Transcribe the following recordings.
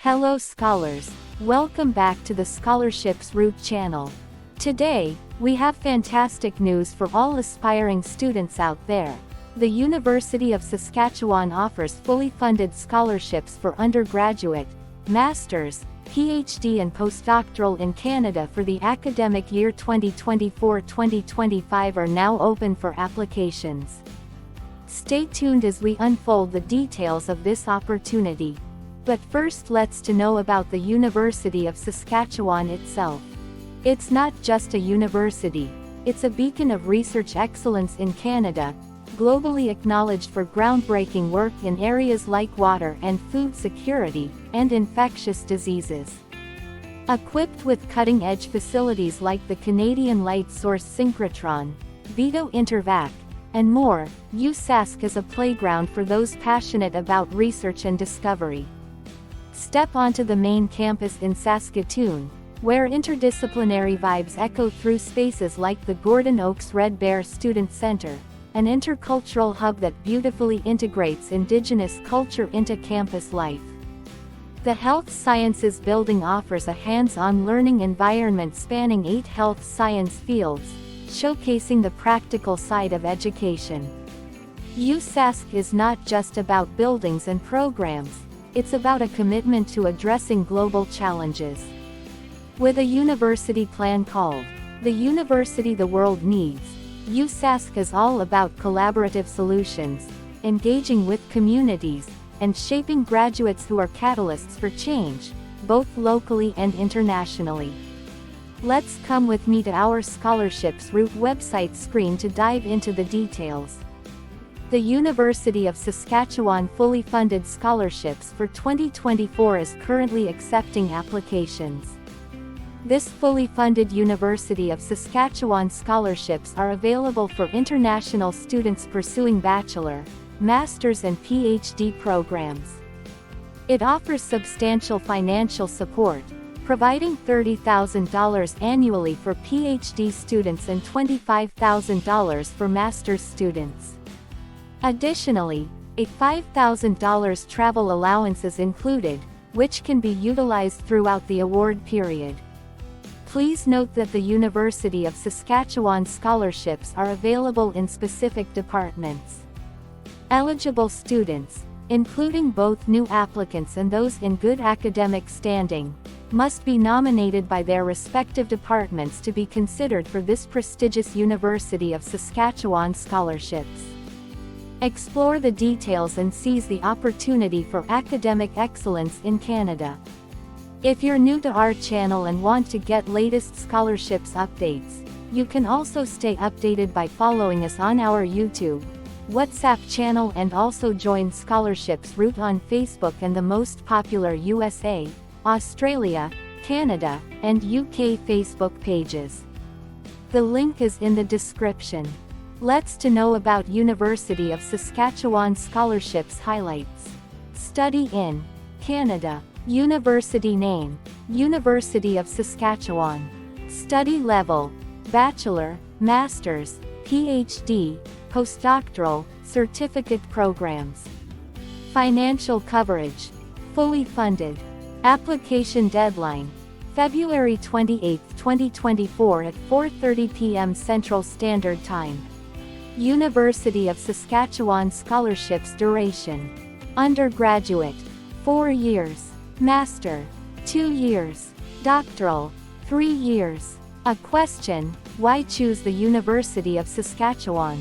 Hello scholars, welcome back to the Scholarships Route channel. Today, we have fantastic news for all aspiring students out there. The University of Saskatchewan offers fully funded scholarships for undergraduate, master's, PhD and postdoctoral in Canada for the academic year 2024-2025 are now open for applications. Stay tuned as we unfold the details of this opportunity. But first let's know about the University of Saskatchewan itself. It's not just a university, it's a beacon of research excellence in Canada, globally acknowledged for groundbreaking work in areas like water and food security, and infectious diseases. Equipped with cutting-edge facilities like the Canadian Light Source Synchrotron, Vito Intervac, and more, USask is a playground for those passionate about research and discovery. Step onto the main campus in Saskatoon, where interdisciplinary vibes echo through spaces like the Gordon Oaks Red Bear Student Center, an intercultural hub that beautifully integrates Indigenous culture into campus life. The Health Sciences Building offers a hands-on learning environment spanning 8 health science fields, showcasing the practical side of education. USask is not just about buildings and programs, it's about a commitment to addressing global challenges. With a university plan called The University the World Needs, USask is all about collaborative solutions, engaging with communities, and shaping graduates who are catalysts for change, both locally and internationally. Let's come with me to our Scholarships Route website screen to dive into the details. The University of Saskatchewan fully funded scholarships for 2024 is currently accepting applications. This fully funded University of Saskatchewan scholarships are available for international students pursuing bachelor, master's and PhD programs. It offers substantial financial support, providing $30,000 annually for PhD students and $25,000 for master's students. Additionally, a $5,000 travel allowance is included, which can be utilized throughout the award period. Please note that the University of Saskatchewan scholarships are available in specific departments. Eligible students, including both new applicants and those in good academic standing, must be nominated by their respective departments to be considered for this prestigious University of Saskatchewan scholarships. Explore the details and seize the opportunity for academic excellence in Canada. If you're new to our channel and want to get latest scholarships updates, you can also stay updated by following us on our YouTube, WhatsApp channel and also join Scholarships Route on Facebook and the most popular USA, Australia, Canada, and UK Facebook pages. The link is in the description. Let's know about University of Saskatchewan scholarships highlights. Study in Canada. University name: University of Saskatchewan. Study level: bachelor, master's, PhD, postdoctoral, certificate programs. Financial coverage: fully funded. Application deadline: February 28, 2024 at 4:30 p.m. Central Standard Time. University of Saskatchewan scholarships duration: undergraduate, 4 years, master, 2 years, doctoral, 3 years. A question: why choose the University of Saskatchewan?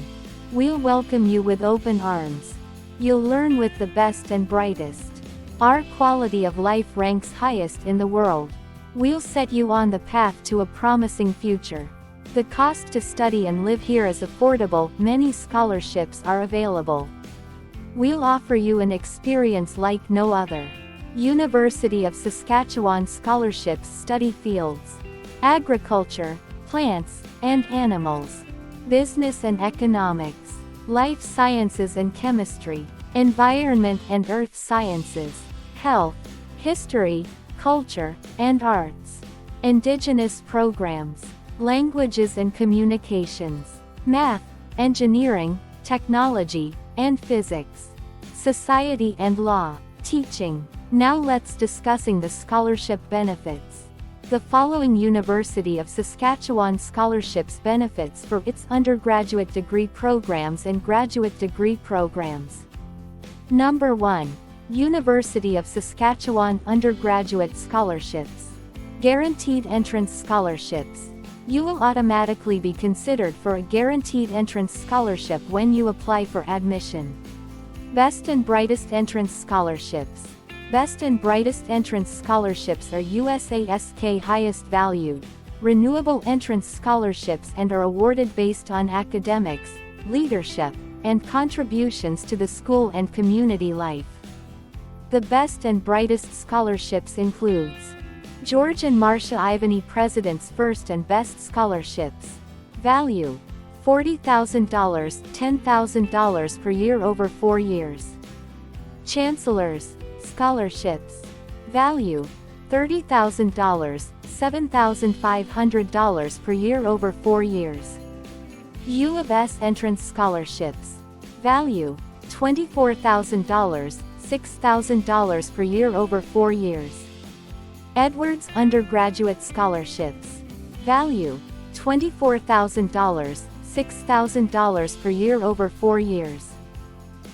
We'll welcome you with open arms. You'll learn with the best and brightest. Our quality of life ranks highest in the world. We'll set you on the path to a promising future. The cost to study and live here is affordable, many scholarships are available. We'll offer you an experience like no other. University of Saskatchewan scholarships study fields: agriculture, plants and animals, business and economics, life sciences and chemistry, environment and earth sciences, health, history, culture, and arts, Indigenous programs, languages and communications, math, engineering, technology, and physics, society and law, Teaching. Now let's discussing the scholarship benefits. The following University of Saskatchewan Scholarships benefits for its undergraduate degree programs and graduate degree programs. Number 1. University of Saskatchewan Undergraduate Scholarships. Guaranteed entrance scholarships. You will automatically be considered for a guaranteed entrance scholarship when you apply for admission. Best and brightest entrance scholarships. Best and brightest entrance scholarships are USask highest valued, renewable entrance scholarships and are awarded based on academics, leadership, and contributions to the school and community life. The best and brightest scholarships includes George and Marcia Ivany President's First and Best Scholarships. Value: $40,000, $10,000 per year over 4 years. Chancellor's Scholarships. Value: $30,000, $7,500 per year over 4 years. U of S Entrance Scholarships. Value: $24,000, $6,000 per year over 4 years. Edwards Undergraduate Scholarships. Value: $24,000, $6,000 per year over 4 years.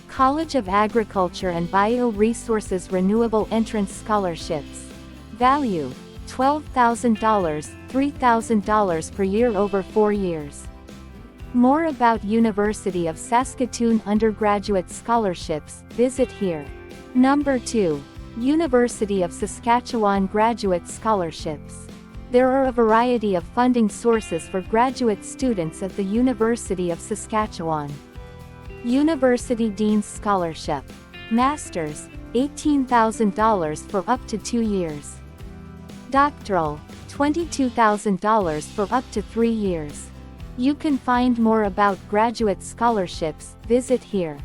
College of Agriculture and Bioresources Renewable Entrance Scholarships. Value: $12,000, $3,000 per year over 4 years. More about University of Saskatoon Undergraduate Scholarships, visit here. Number 2. University of Saskatchewan Graduate Scholarships. There are a variety of funding sources for graduate students at the University of Saskatchewan. University Dean's Scholarship. Masters, $18,000 for up to 2 years. Doctoral, $22,000 for up to 3 years. You can find more about graduate scholarships, visit here.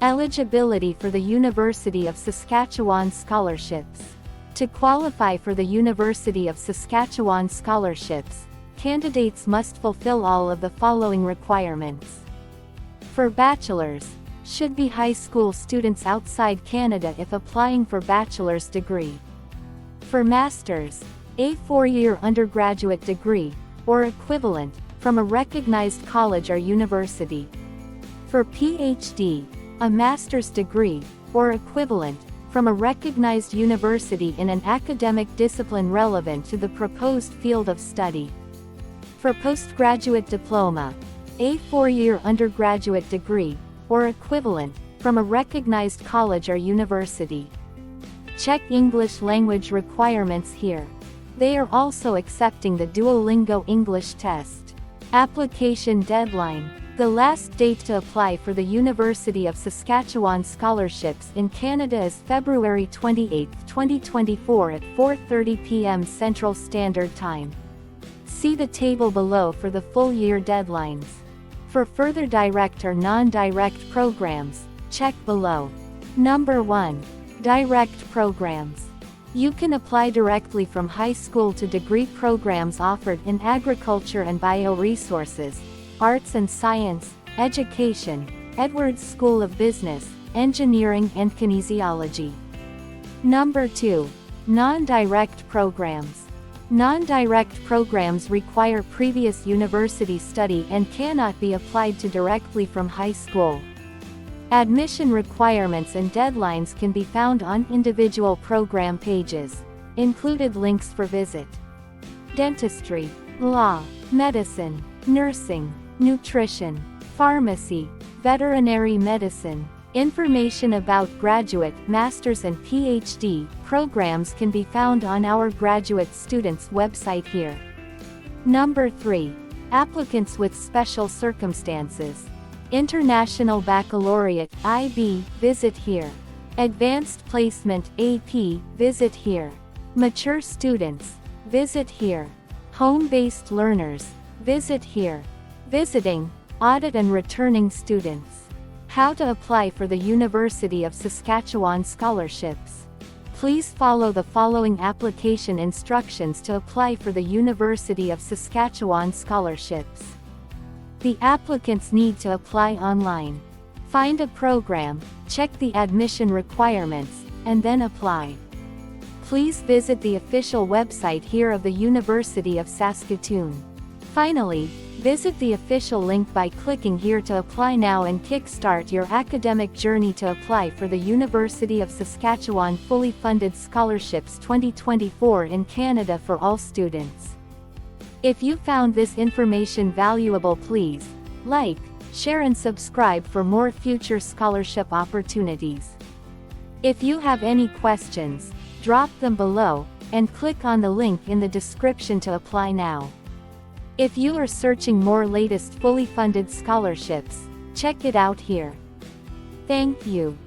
Eligibility for the University of Saskatchewan Scholarships. To qualify for the University of Saskatchewan Scholarships, candidates must fulfill all of the following requirements. For bachelors, should be high school students outside Canada if applying for bachelor's degree. For masters, a 4-year undergraduate degree, or equivalent, from a recognized college or university. For PhD, a master's degree, or equivalent, from a recognized university in an academic discipline relevant to the proposed field of study. For postgraduate diploma, a 4-year undergraduate degree, or equivalent, from a recognized college or university. Check English language requirements here. They are also accepting the Duolingo English test. Application deadline. The last date to apply for the University of Saskatchewan Scholarships in Canada is February 28, 2024 at 4:30 p.m. Central Standard Time. See the table below for the full year deadlines. For further direct or non-direct programs, check below. Number 1. Direct programs. You can apply directly from high school to degree programs offered in agriculture and bioresources, arts and science, education, Edwards School of Business, engineering and kinesiology. Number 2. Non-direct programs. Non-direct programs require previous university study and cannot be applied to directly from high school. Admission requirements and deadlines can be found on individual program pages. Included links for visit. Dentistry, law, medicine, nursing, nutrition, pharmacy, veterinary medicine. Information about graduate, master's and PhD programs can be found on our graduate students website here. Number 3. Applicants with special circumstances. International Baccalaureate, IB, visit here. Advanced Placement, AP, visit here. Mature students, visit here. Home-based learners, visit here. Visiting, audit and returning students. How to apply for the University of Saskatchewan Scholarships. Please follow the following application instructions to apply for the University of Saskatchewan Scholarships. The applicants need to apply online. Find a program, check the admission requirements, and then apply. Please visit the official website here of the University of Saskatoon. Finally, visit the official link by clicking here to apply now and kickstart your academic journey to apply for the University of Saskatchewan Fully Funded Scholarships 2024 in Canada for all students. If you found this information valuable, please like, share and subscribe for more future scholarship opportunities. If you have any questions, drop them below, and click on the link in the description to apply now. If you are searching more latest fully funded scholarships, check it out here. Thank you.